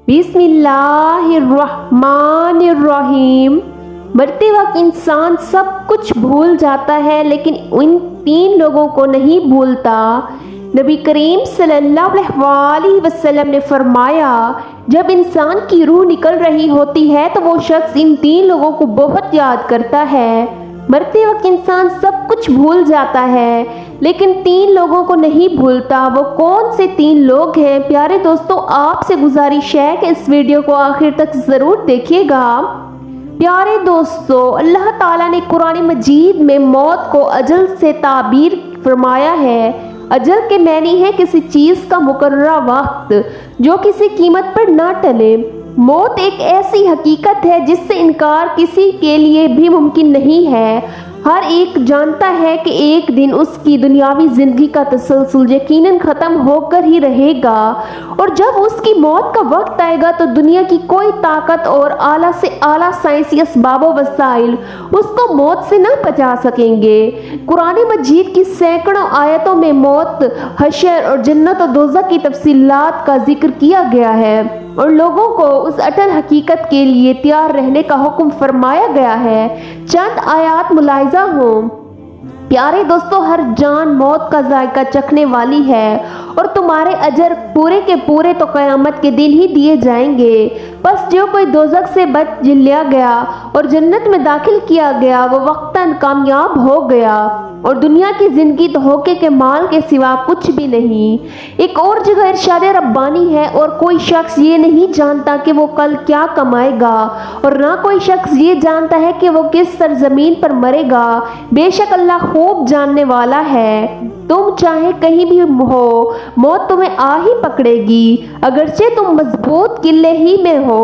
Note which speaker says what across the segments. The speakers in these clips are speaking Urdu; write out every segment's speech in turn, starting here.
Speaker 1: بسم اللہ الرحمن الرحیم۔ مرتے وقت انسان سب کچھ بھول جاتا ہے لیکن ان تین لوگوں کو نہیں بھولتا۔ نبی کریم صلی اللہ علیہ وسلم نے فرمایا، جب انسان کی روح نکل رہی ہوتی ہے تو وہ شخص ان تین لوگوں کو بہت یاد کرتا ہے۔ مرتے وقت انسان سب کچھ بھول جاتا ہے لیکن تین لوگوں کو نہیں بھولتا۔ وہ کون سے تین لوگ ہیں؟ پیارے دوستو، آپ سے گزارش ہے کہ اس ویڈیو کو آخر تک ضرور دیکھیے گا۔ پیارے دوستو، اللہ تعالیٰ نے قرآن مجید میں موت کو اجل سے تعبیر فرمایا ہے۔ اجل کے معنی ہے کسی چیز کا مقررہ وقت جو کسی قیمت پر نہ ٹلے۔ موت ایک ایسی حقیقت ہے جس سے انکار کسی کے لیے بھی ممکن نہیں ہے۔ ہر ایک جانتا ہے کہ ایک دن اس کی دنیاوی زندگی کا تسلسل یقیناً ختم ہو کر ہی رہے گا، اور جب اس کی موت کا وقت آئے گا تو دنیا کی کوئی طاقت اور اعلیٰ سے اعلیٰ سائنسی اسباب و وسائل اس کو موت سے نہ بچا سکیں گے۔ قرآن مجید کی سینکڑوں آیتوں میں موت، حشر اور جنت و دوزخ کی تفصیلات کا ذکر کیا گیا ہے اور لوگوں کو اس اٹل حقیقت کے لیے تیار رہنے کا حکم فرمایا گیا ہے۔ چند آیات ملاحظہ ہوں۔ پیارے دوستو، ہر جان موت کا ذائقہ چکھنے والی ہے اور تمہارے اجر پورے کے پورے تو قیامت کے دن ہی دیے جائیں گے۔ بس جو کوئی دوزخ سے بچ لیا گیا اور جنت میں داخل کیا گیا وہ وقتاً کامیاب ہو گیا، اور دنیا کی زندگی تو دھوکے کے مال کے سوا کچھ بھی نہیں۔ ایک اور جگہ ارشاد ربانی ہے، اور کوئی شخص یہ نہیں جانتا کہ وہ کل کیا کمائے گا، اور نہ کوئی شخص یہ جانتا ہے کہ وہ کس سرزمین پر مرے گا۔ بے شک اللہ خوب جاننے والا ہے۔ تم چاہے کہیں بھی ہو، موت تمہیں آ ہی پکڑے گی، اگرچہ تم مضبوط قلعے ہی میں ہو۔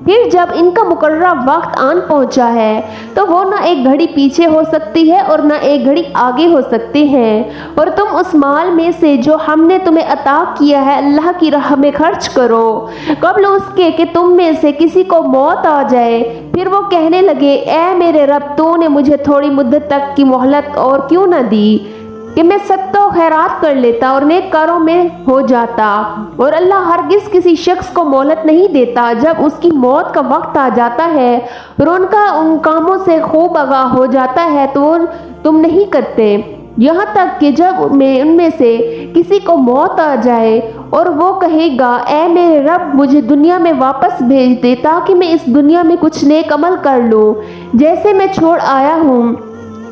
Speaker 1: پھر جب ان کا مقررہ وقت آن پہنچا ہے تو وہ نہ ایک گھڑی پیچھے ہو سکتی ہے اور نہ ایک گھڑی آگے ہو سکتے ہیں، اور تم اس مال میں سے جو ہم نے تمہیں عطا کیا ہے اللہ کی راہ میں خرچ کرو، قبل اس کے کہ تم میں سے کسی کو موت آ جائے۔ پھر وہ کہنے لگے، اے میرے رب، تو نے مجھے تھوڑی مدت تک کی مہلت اور کیوں نہ دی کہ میں صدقہ و خیرات کر لیتا اور نیک کاروں میں ہو جاتا۔ اور اللہ ہرگز کسی شخص کو مہلت نہیں دیتا جب اس کی موت کا وقت آ جاتا ہے اور ان کا ان کاموں سے خوب آگاہ ہو جاتا ہے تو تم نہیں کرتے، یہاں تک کہ جب ان میں سے کسی کو موت آ جائے اور وہ کہے گا، اے میرے رب، مجھے دنیا میں واپس بھیج دے تاکہ میں اس دنیا میں کچھ نیک عمل کر لوں جیسے میں چھوڑ آیا ہوں۔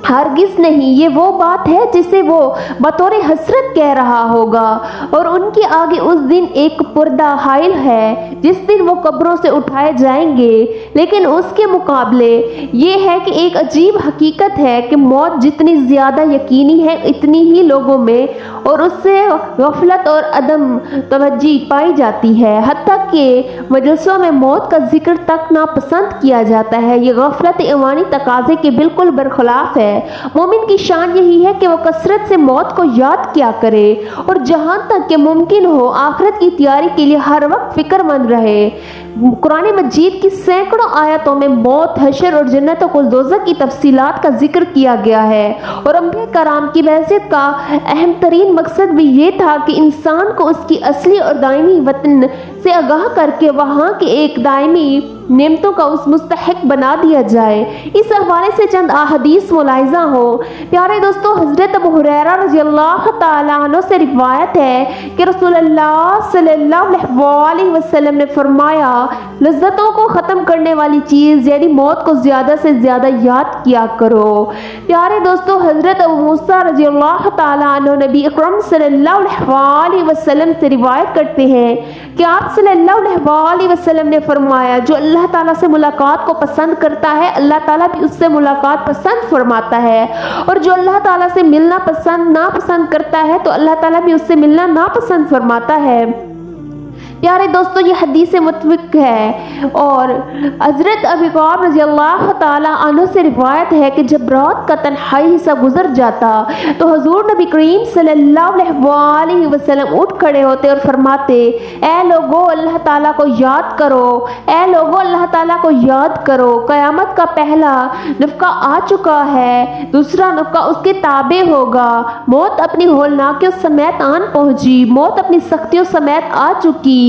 Speaker 1: ہرگز نہیں، یہ وہ بات ہے جسے وہ بطور حسرت کہہ رہا ہوگا، اور ان کے آگے اس دن ایک پردہ حائل ہے جس دن وہ قبروں سے اٹھائے جائیں گے۔ لیکن اس کے مقابلے یہ ہے کہ ایک عجیب حقیقت ہے کہ موت جتنی زیادہ یقینی ہے اتنی ہی لوگوں میں اور اس سے غفلت اور عدم توجہ پائی جاتی ہے، حتیٰ کہ مجلسوں میں موت کا ذکر تک ناپسند کیا جاتا ہے۔ یہ غفلت ایمانی تقاضے کے بالکل برخلاف ہے۔ مومن کی شان یہی ہے کہ وہ کثرت سے موت کو یاد کیا کرے اور جہاں تک کہ ممکن ہو آخرت کی تیاری کے لیے ہر وقت فکر مند رہے۔ قرآن مجید کی سینکڑوں آیتوں میں موت، حشر اور جنت و دوزخ کی تفصیلات کا ذکر کیا گیا ہے، اور انبیاء کرام کی بعثت کا اہم ترین مقصد بھی یہ تھا کہ انسان کو اس کی اصلی اور دائمی وطن سے آگاہ کر کے وہاں کے ایک دائمی نعمتوں کا اس مستحق بنا دیا جائے۔ اس حوالے سے چند احادیث ملاحظہ ہو۔ پیارے دوستو، حضرت ابو ہریرہ رضی اللہ تعالیٰ عنہ سے روایت ہے کہ رسول اللہ صلی اللہ علیہ وسلم نے فرمایا، لذتوں کو ختم کرنے والی چیز یعنی موت کو زیادہ سے زیادہ یاد کیا کرو۔ پیارے دوستو، حضرت ابو موسیٰ رضی اللہ تعالیٰ عنہ نبی اکرم صلی اللہ علیہ وسلم سے روایت کرتے ہیں کہ آپ صلی اللہ علیہ وسلم نے فرمایا، جو اللہ تعالیٰ سے ملاقات کو پسند کرتا ہے اللہ تعالیٰ بھی اس سے ملاقات پسند فرماتا ہے، اور جو اللہ تعالیٰ سے ملنا ناپسند کرتا ہے تو اللہ تعالیٰ بھی اس سے ملنا ناپسند فرماتا ہے۔ پیارے دوستو، یہ حدیث متفق ہے، اور حضرت ابی بکر رضی اللہ تعالیٰ عنہ سے روایت ہے کہ جب رات کا تنہائی حصہ گزر جاتا تو حضور نبی کریم صلی اللہ علیہ وسلم اٹھ کھڑے ہوتے اور فرماتے، اے لوگو اللہ تعالیٰ کو یاد کرو، اے لوگو اللہ تعالیٰ کو یاد کرو، قیامت کا پہلا نفقہ آ چکا ہے، دوسرا نفقہ اس کے تابع ہوگا، موت اپنی ہولناکیوں سمیت آن پہنچی، موت اپنی سختیوں سمیت آ چکی،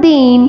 Speaker 1: 3,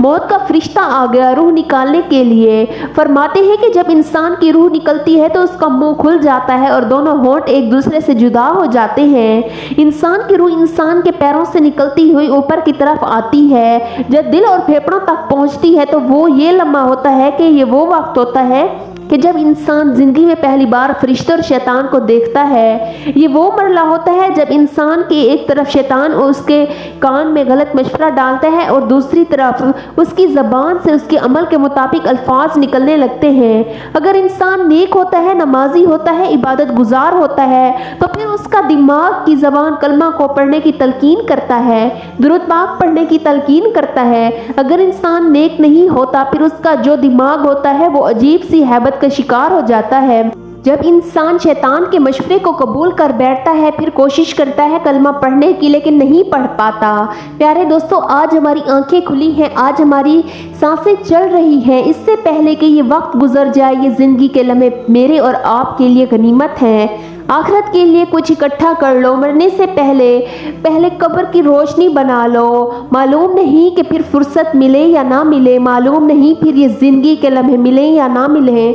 Speaker 1: موت کا فرشتہ آ گیا روح نکالنے کے لیے۔ فرماتے ہیں کہ جب انسان کی روح نکلتی ہے تو اس کا منہ کھل جاتا ہے اور دونوں ہونٹ ایک دوسرے سے جدا ہو جاتے ہیں۔ انسان کی روح انسان کے پیروں سے نکلتی ہوئی اوپر کی طرف آتی ہے۔ جب دل اور پھیپھڑوں تک پہنچتی ہے تو وہ یہ لمحہ ہوتا ہے کہ یہ وہ وقت ہوتا ہے کہ جب انسان زندگی میں پہلی بار فرشتے اور شیطان کو دیکھتا ہے۔ یہ وہ مرحلہ ہوتا ہے جب انسان کی ایک طرف شیطان اس کے کان میں غلط مشورہ ڈالتا ہے اور دوسری طرف اس کی زبان سے اس کے عمل کے مطابق الفاظ نکلنے لگتے ہیں۔ اگر انسان نیک ہوتا ہے، نمازی ہوتا ہے، عبادت گزار ہوتا ہے تو پھر اس کا دماغ کی زبان کلمہ کو پڑھنے کی تلقین کرتا ہے، درود پاک پڑھنے کی تلقین کرتا ہے۔ اگر انسان نیک نہیں ہوتا پھر اس کا جو دماغ ہوتا ہے وہ عجیب سی ہیبت کا شکار ہو جاتا ہے۔ جب انسان شیطان کے مشورے کو قبول کر بیٹھتا ہے پھر کوشش کرتا ہے کلمہ پڑھنے کی لیکن نہیں پڑھ پاتا۔ پیارے دوستو، آج ہماری آنکھیں کھلی ہیں، آج ہماری سانسیں چل رہی ہیں۔ اس سے پہلے کہ یہ وقت گزر جائے، یہ زندگی کے لمحے میرے اور آپ کے لیے غنیمت ہیں۔ آخرت کے لیے کچھ اکٹھا کر لو، مرنے سے پہلے قبر کی روشنی بنا لو۔ معلوم نہیں کہ پھر فرصت ملے یا نہ ملے، معلوم نہیں پھر یہ زندگی کے لمحے ملے یا نہ ملے۔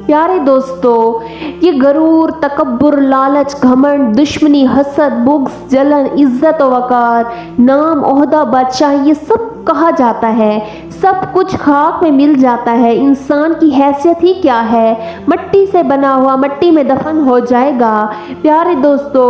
Speaker 1: پیارے دوستو، یہ غرور، تکبر، لالچ، گھمنڈ، دشمنی، حسد، بغض، جلن، عزت و وقار، نام، عہدہ، بادشاہی، یہ سب کہا جاتا ہے، سب کچھ خاک میں مل جاتا ہے۔ انسان کی حیثیت ہی کیا ہے؟ مٹی سے بنا ہوا مٹی میں دفن ہو جائے گا۔ پیارے دوستو،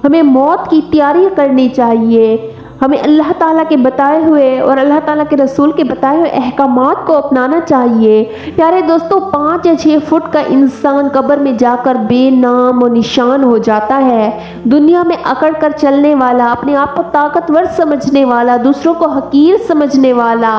Speaker 1: ہمیں موت کی تیاری کرنی چاہیے۔ ہمیں اللہ تعالیٰ کے بتائے ہوئے اور اللہ تعالیٰ کے رسول کے بتائے ہوئے احکامات کو اپنانا چاہیے۔ پیارے دوستو، 5 یا 6 فٹ کا انسان قبر میں جا کر بے نام و نشان ہو جاتا ہے۔ دنیا میں اکڑ کر چلنے والا، اپنے آپ کو طاقتور سمجھنے والا، دوسروں کو حقیر سمجھنے والا،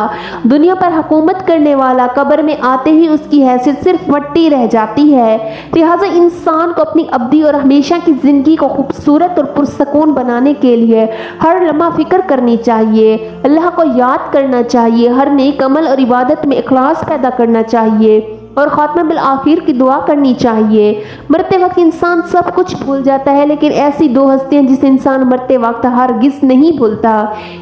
Speaker 1: دنیا پر حکومت کرنے والا، قبر میں آتے ہی اس کی حیثیت صرف مٹی رہ جاتی ہے۔ لہٰذا انسان کو اپنی ابدی اور ہمیشہ کی زندگی کو خوبصورت اور پرسکون بنانے کے لیے ہر لمحہ فکر کرنی چاہیے، اللہ کو یاد کرنا چاہیے، ہر نیک عمل اور عبادت میں اخلاص پیدا کرنا چاہیے اور خاتمہ بالآخر کی دعا کرنی چاہیے۔ مرتے وقت انسان سب کچھ بھول جاتا ہے لیکن ایسی 2 ہستیاں جسے انسان مرتے وقت ہرگز نہیں بھولتا۔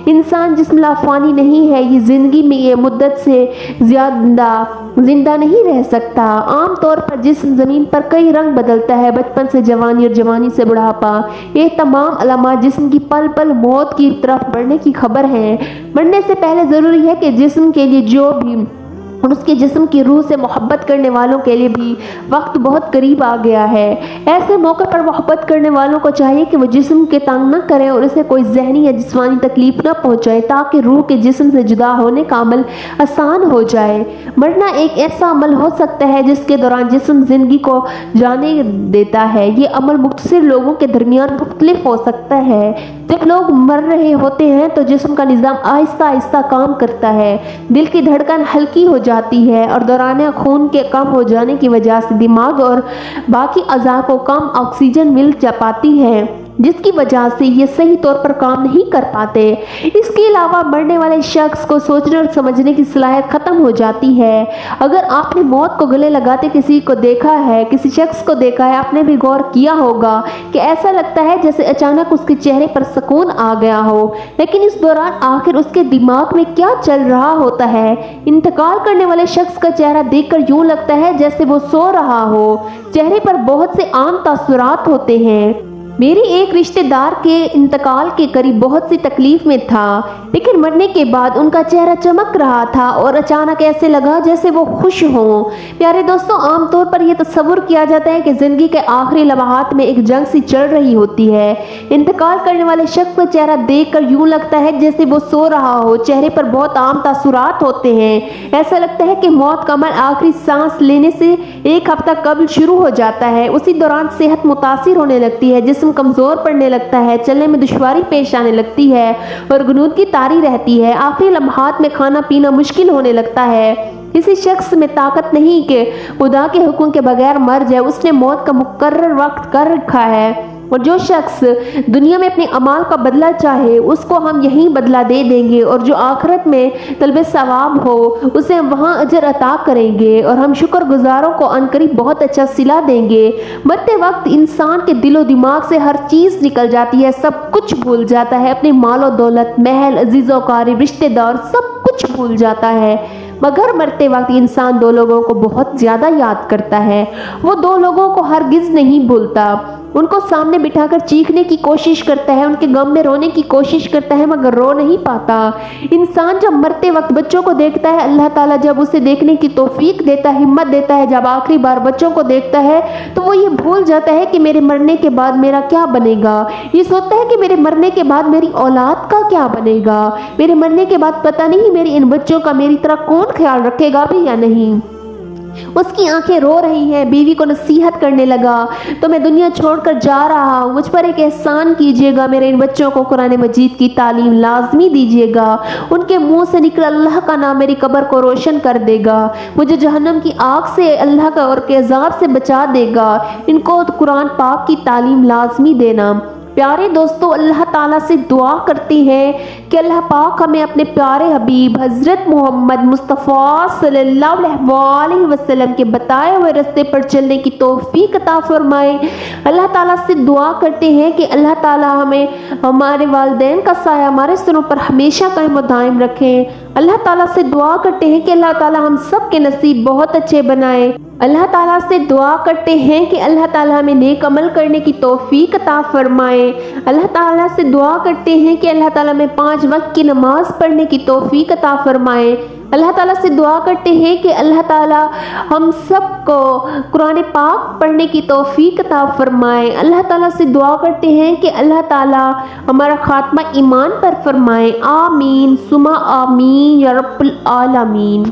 Speaker 1: انسان جسم لا فانی نہیں ہے، یہ زندگی میں یہ مدت سے زندہ نہیں رہ سکتا۔ عام طور پر جسم زمین پر کئی رنگ بدلتا ہے، بچپن سے جوانی اور جوانی سے بڑھاپا۔ یہ تمام علامات جسم کی پل پل موت کی طرف بڑھنے کی خبر ہیں۔ مرنے سے پہلے ضروری ہے کہ جسم کے لیے جو بھی اور اس کے جسم کی روح سے محبت کرنے والوں کے لیے بھی وقت بہت قریب آ گیا ہے۔ ایسے موقع پر محبت کرنے والوں کو چاہیے کہ وہ جسم کے تنگ نہ کریں اور اسے کوئی ذہنی یا جسمانی تکلیف نہ پہنچائے تاکہ روح کے جسم سے جدا ہونے کا عمل آسان ہو جائے۔ مرنا ایک ایسا عمل ہو سکتا ہے جس کے دوران جسم زندگی کو جانے دیتا ہے۔ یہ عمل مختصر لوگوں کے درمیان مختلف ہو سکتا ہے۔ جب لوگ مر رہے ہوتے ہیں تو جسم کا نظام آہستہ آہستہ کام کرتا ہے، دل کی دھڑکن ہلکی ہو جاتی ہے اور دوران خون کے کم ہو جانے کی وجہ سے دماغ اور باقی اعضاء کو کم آکسیجن مل پاتی ہے، جس کی وجہ سے یہ صحیح طور پر کام نہیں کر پاتے۔ اس کے علاوہ مرنے والے شخص کو سوچنے اور سمجھنے کی صلاحیت ختم ہو جاتی ہے۔ اگر آپ نے موت کو گلے لگاتے کسی کو دیکھا ہے، کسی شخص کو دیکھا ہے، آپ نے بھی غور کیا ہوگا کہ ایسا لگتا ہے جیسے اچانک اس کے چہرے پر سکون آ گیا ہو، لیکن اس دوران آخر اس کے دماغ میں کیا چل رہا ہوتا ہے؟ انتقال کرنے والے شخص کا چہرہ دیکھ کر یوں لگتا ہے جیسے وہ سو رہا ہو۔ چہرے پر بہت سے عام تاثرات ہوتے ہیں۔ میری ایک رشتہ دار کے انتقال کے قریب بہت سی تکلیف میں تھا، لیکن مرنے کے بعد ان کا چہرہ چمک رہا تھا اور اچانک ایسے لگا جیسے وہ خوش ہوں۔ پیارے دوستو، عام طور پر یہ تصور کیا جاتا ہے کہ زندگی کے آخری لمحات میں ایک جنگ سی چل رہی ہوتی ہے۔ انتقال کرنے والے شخص کا چہرہ دیکھ کر یوں لگتا ہے جیسے وہ سو رہا ہو۔ چہرے پر بہت عام تاثرات ہوتے ہیں۔ ایسا لگتا ہے کہ موت کا عمل آخری سانس لینے سے 1 ہفتہ قبل شروع ہو جاتا ہے۔ اسی دوران صحت متاثر ہونے لگتی ہے، جسم کمزور پڑنے لگتا ہے، چلنے میں دشواری پیش آنے لگتی ہے اور غنودگی طاری رہتی ہے۔ آخری لمحات میں کھانا پینا مشکل ہونے لگتا ہے۔ کسی شخص میں طاقت نہیں کہ خدا کے حکم کے بغیر مر جائے، اس نے موت کا مقرر وقت کر رکھا ہے۔ اور جو شخص دنیا میں اپنے اعمال کا بدلہ چاہے اس کو ہم یہیں بدلہ دے دیں گے، اور جو آخرت میں طلب ثواب ہو اسے ہم وہاں اجر عطا کریں گے، اور ہم شکر گزاروں کو عنقریب بہت اچھا صلہ دیں گے۔ مرتے وقت انسان کے دل و دماغ سے ہر چیز نکل جاتی ہے، سب کچھ بھول جاتا ہے، اپنے مال و دولت، محل، عزیز و اقارب، رشتہ دار، سب کچھ بھول جاتا ہے، مگر مرتے وقت انسان دو لوگوں کو بہت زیادہ یاد کرتا ہے۔ وہ دو لوگوں کو ہرگز نہیں بھولتا، ان کو سامنے بٹھا کر چیخنے کی کوشش کرتا ہے، ان کے غم میں رونے کی کوشش کرتا ہے، مگر رو نہیں پاتا۔ انسان جب مرتے وقت بچوں کو دیکھتا ہے، اللہ تعالیٰ جب اسے دیکھنے کی توفیق دیتا ہے، ہمت دیتا ہے، جب آخری بار بچوں کو دیکھتا ہے تو وہ یہ بھول جاتا ہے کہ میرے مرنے کے بعد میرا کیا بنے گا۔ یہ سوچتا ہے کہ میرے مرنے کے بعد میری اولاد کا کیا بنے گا، میرے مرنے کے بعد پتہ نہیں میری ان بچوں کا میری طرح کون خیال رکھے گا بھی یا نہیں۔ اس کی آنکھیں رو رہی ہیں، بیوی کو نصیحت کرنے لگا، تو میں دنیا چھوڑ کر جا رہا ہوں، مجھ پر ایک احسان کیجیے گا، میرے ان بچوں کو قرآن مجید کی تعلیم لازمی دیجیے گا، ان کے منہ سے نکل اللہ کا نام میری قبر کو روشن کر دے گا، مجھے جہنم کی آگ سے اللہ کا اور کے عذاب سے بچا دے گا، ان کو قرآن پاک کی تعلیم لازمی دینا۔ پیارے دوستو، اللہ تعالیٰ سے دعا کرتے ہیں کہ اللہ پاک ہمیں اپنے پیارے حبیب حضرت محمد مصطفیٰ صلی اللہ علیہ وسلم کے بتائے ہوئے راستے پر چلنے کی توفیق عطا فرمائے۔ اللہ تعالیٰ سے دعا کرتے ہیں کہ اللہ تعالیٰ ہمیں ہمارے والدین کا سایہ ہمارے سروں پر ہمیشہ قائم و دائم رکھیں۔ اللہ تعالیٰ سے دعا کرتے ہیں کہ اللہ تعالیٰ ہم سب کے نصیب بہت اچھے بنائے۔ اللہ تعالیٰ سے دعا کرتے ہیں کہ اللہ تعالیٰ ہمیں نیک عمل کرنے کی توفیق عطا فرمائے۔ اللہ تعالیٰ سے دعا کرتے ہیں کہ اللہ تعالیٰ ہمیں 5 وقت کی نماز پڑھنے کی توفیق عطا فرمائے۔ اللہ تعالیٰ سے دعا کرتے ہیں کہ اللہ تعالیٰ ہم سب کو قرآن پاک پڑھنے کی توفیق عطا فرمائے۔ اللہ تعالیٰ سے دعا کرتے ہیں کہ اللہ تعالیٰ ہمارا خاتمہ ایمان پر فرمائے۔ آمین ثم آمین یا رب العالمین۔